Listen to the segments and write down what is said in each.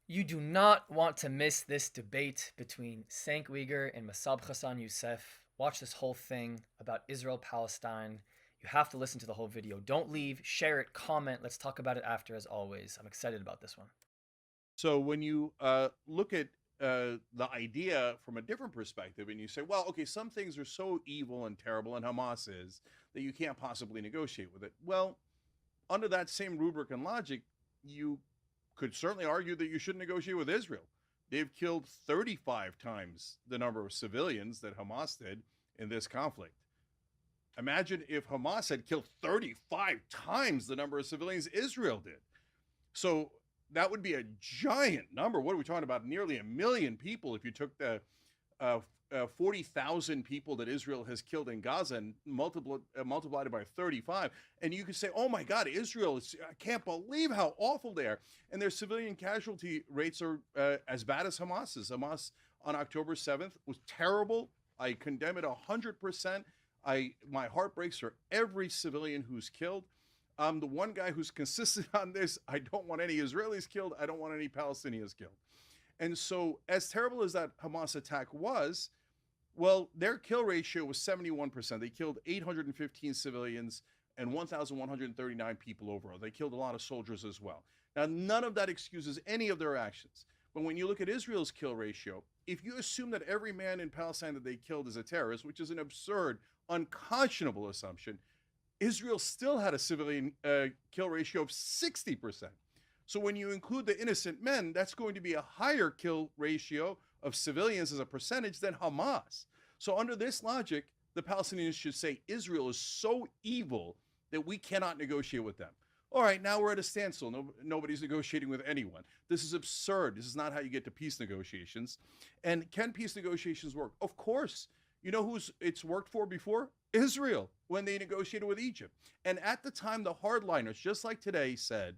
You do not want to miss this debate between Cenk Uygur and Mosab Hasan Yousef. Watch this whole thing about Israel-Palestine. You have to listen to the whole video. Don't leave, share it, comment. Let's talk about it after, as always. I'm excited about this one. So when you look at the idea from a different perspective, and you say, well, okay, some things are so evil and terrible, and Hamas is, that you can't possibly negotiate with it. Well, under that same rubric and logic, you could certainly argue that you shouldn't negotiate with Israel. They've killed 35 times the number of civilians that Hamas did in this conflict. Imagine if Hamas had killed 35 times the number of civilians Israel did. So that would be a giant number. What are we talking about? Nearly 1 million people if you took the 40,000 people that Israel has killed in Gaza and multiplied it by 35. And you could say, oh my God, Israel, I can't believe how awful they are. And their civilian casualty rates are as bad as Hamas's. Hamas on October 7th was terrible. I condemn it 100%. My heart breaks for every civilian who's killed. I'm the one guy who's consistent on this. I don't want any Israelis killed. I don't want any Palestinians killed. And so, as terrible as that Hamas attack was, well, their kill ratio was 71%. They killed 815 civilians and 1,139 people overall. They killed a lot of soldiers as well. Now, none of that excuses any of their actions. But when you look at Israel's kill ratio, if you assume that every man in Palestine that they killed is a terrorist, which is an absurd, unconscionable assumption, Israel still had a civilian kill ratio of 60%. So when you include the innocent men, that's going to be a higher kill ratio of civilians as a percentage than Hamas. So under this logic, the Palestinians should say Israel is so evil that we cannot negotiate with them. All right, now we're at a standstill. Nobody's negotiating with anyone. This is absurd. This is not how you get to peace negotiations. And can peace negotiations work? Of course. You know who's it's worked for before? Israel, when they negotiated with Egypt. And at the time, the hardliners, just like today, said,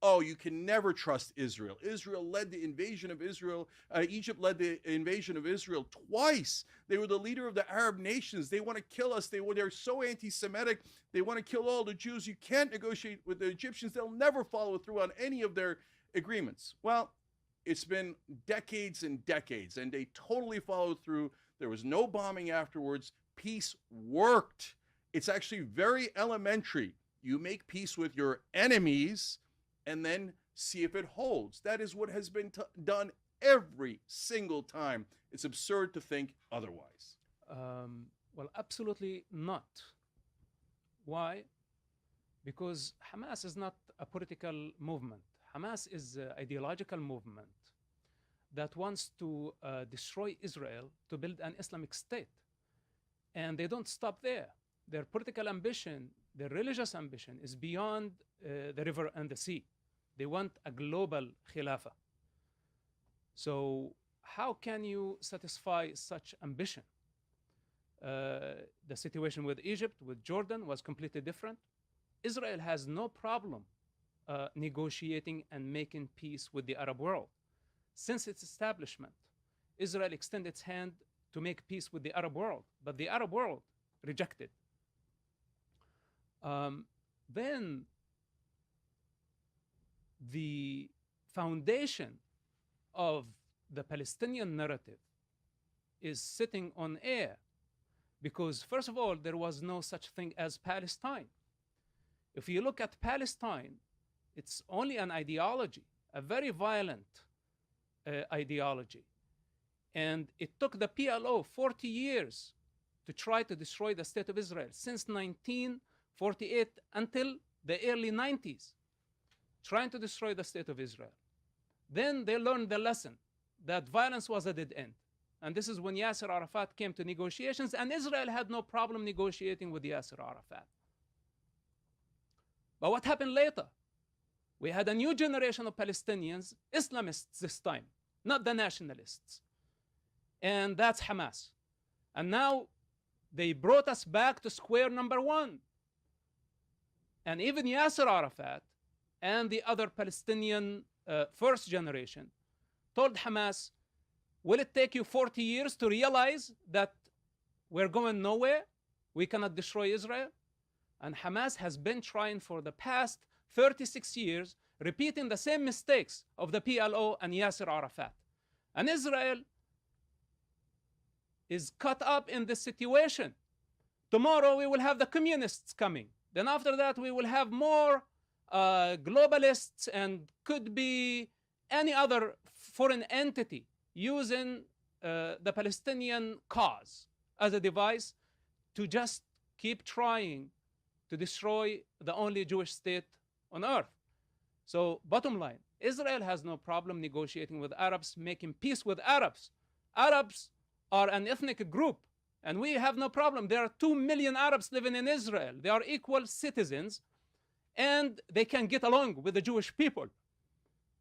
oh, you can never trust Israel. Israel led the invasion of Israel. Egypt led the invasion of Israel twice. They were the leader of the Arab nations. They want to kill us. They're so anti-Semitic. They want to kill all the Jews. You can't negotiate with the Egyptians. They'll never follow through on any of their agreements. Well, it's been decades and decades, and they totally followed through. There was no bombing afterwards. Peace worked. It's actually very elementary. You make peace with your enemies and then see if it holds. That is what has been done every single time. It's absurd to think otherwise. Well, absolutely not. Why? Because Hamas is not a political movement. Hamas is an ideological movement that wants to destroy Israel to build an Islamic state. And they don't stop there. Their political ambition, their religious ambition is beyond the river and the sea. They want a global khilafah. So how can you satisfy such ambition? The situation with Egypt, with Jordan was completely different. Israel has no problem negotiating and making peace with the Arab world. Since its establishment, Israel extended its hand to make peace with the Arab world, but the Arab world rejected. Then the foundation of the Palestinian narrative is sitting on air because, first of all, there was no such thing as Palestine. If you look at Palestine, it's only an ideology, a very violent ideology. And it took the PLO 40 years to try to destroy the state of Israel since 1948 until the early 90s, trying to destroy the state of Israel. Then they learned the lesson that violence was a dead end. And this is when Yasser Arafat came to negotiations, and Israel had no problem negotiating with Yasser Arafat. But what happened later? We had a new generation of Palestinians, Islamists this time, not the nationalists. And that's Hamas. And now they brought us back to square number one. And even Yasser Arafat and the other Palestinian first generation told Hamas, will it take you 40 years to realize that we're going nowhere? We cannot destroy Israel? And Hamas has been trying for the past 36 years, repeating the same mistakes of the PLO and Yasser Arafat. And Israel is caught up in this situation. Tomorrow we will have the communists coming. Then after that we will have more globalists, and could be any other foreign entity using the Palestinian cause as a device to just keep trying to destroy the only Jewish state on earth. So bottom line, Israel has no problem negotiating with Arabs, making peace with Arabs. Arabs are an ethnic group, and we have no problem. There are 2 million Arabs living in Israel. They are equal citizens, and they can get along with the Jewish people.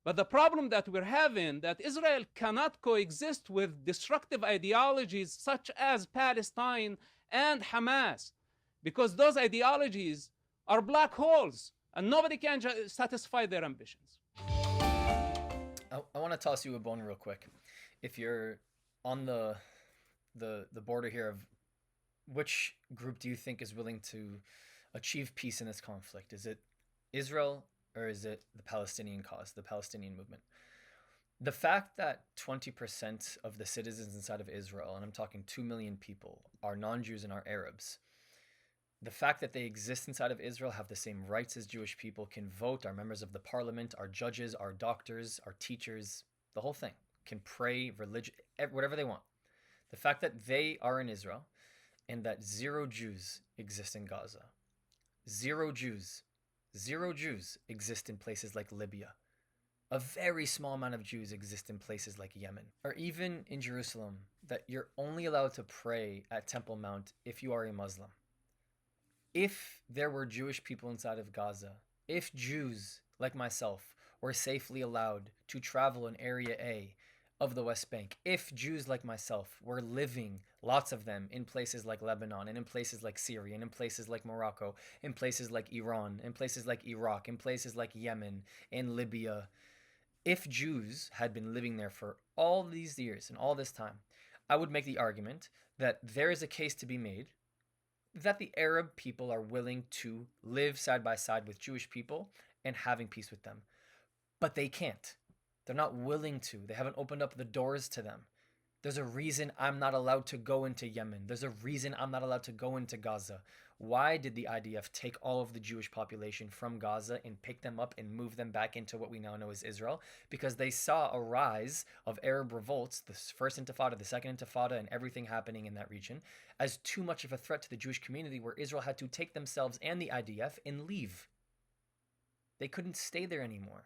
But the problem that we're having, that Israel cannot coexist with destructive ideologies such as Palestine and Hamas, because those ideologies are black holes, and nobody can satisfy their ambitions. I want to toss you a bone real quick. If you're on the border here of which group do you think is willing to achieve peace in this conflict? Is it Israel or is it the Palestinian cause, the Palestinian movement? The fact that 20% of the citizens inside of Israel, and I'm talking 2 million people, are non-Jews and are Arabs, the fact that they exist inside of Israel, have the same rights as Jewish people, can vote, are members of the parliament, are judges, are doctors, are teachers, the whole thing, can pray, religion, whatever they want. The fact that they are in Israel and that 0 Jews exist in Gaza, 0 Jews exist in places like Libya, a very small amount of Jews exist in places like Yemen, or even in Jerusalem, that you're only allowed to pray at Temple Mount if you are a Muslim. If there were Jewish people inside of Gaza, if Jews like myself were safely allowed to travel in Area A of the West Bank, if Jews like myself were living, lots of them, in places like Lebanon, and in places like Syria, and in places like Morocco, in places like Iran, in places like Iraq, in places like Yemen, in Libya, if Jews had been living there for all these years and all this time, I would make the argument that there is a case to be made that the Arab people are willing to live side by side with Jewish people and having peace with them. But they can't. They're not willing to. They haven't opened up the doors to them. There's a reason I'm not allowed to go into Yemen. There's a reason I'm not allowed to go into Gaza. Why did the IDF take all of the Jewish population from Gaza and pick them up and move them back into what we now know as Israel? Because they saw a rise of Arab revolts, the first Intifada, the second Intifada, and everything happening in that region, as too much of a threat to the Jewish community, where Israel had to take themselves and the IDF and leave. They couldn't stay there anymore.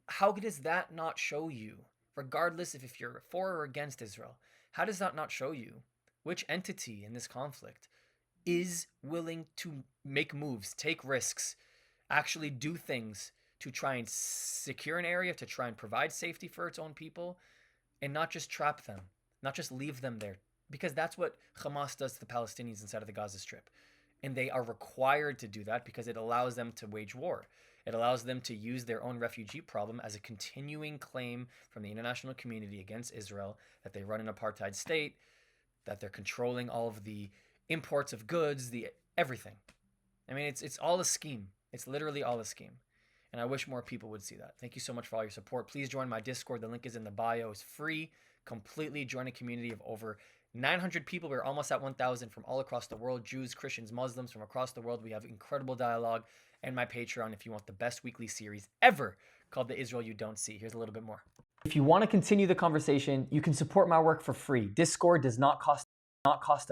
How does that not show you, regardless if you're for or against Israel, how does that not show you which entity in this conflict is willing to make moves, take risks, actually do things to try and secure an area, to try and provide safety for its own people, and not just trap them, not just leave them there? Because that's what Hamas does to the Palestinians inside of the Gaza Strip. And they are required to do that because it allows them to wage war. It allows them to use their own refugee problem as a continuing claim from the international community against Israel that they run an apartheid state, that they're controlling all of the imports of goods, the everything. I mean, it's all a scheme. It's literally all a scheme. And I wish more people would see that. Thank you so much for all your support. Please join my Discord. The link is in the bio. It's free, completely. Join a community of over 900 people. We're almost at 1,000 from all across the world. Jews, Christians, Muslims from across the world. We have incredible dialogue. And my Patreon if you want the best weekly series ever called The Israel You Don't See. Here's a little bit more. If you want to continue the conversation, you can support my work for free. Discord does not cost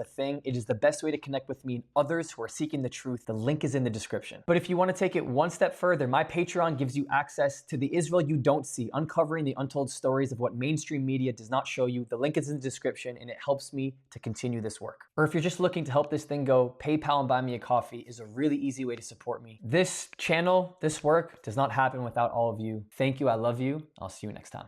a thing. It is the best way to connect with me and others who are seeking the truth. The link is in the description. But if you want to take it one step further, my Patreon gives you access to the Israel You Don't See, uncovering the untold stories of what mainstream media does not show you. The link is in the description, and it helps me to continue this work. Or if you're just looking to help this thing go, PayPal and Buy Me a Coffee is a really easy way to support me. This channel, this work does not happen without all of you. Thank you. I love you. I'll see you next time.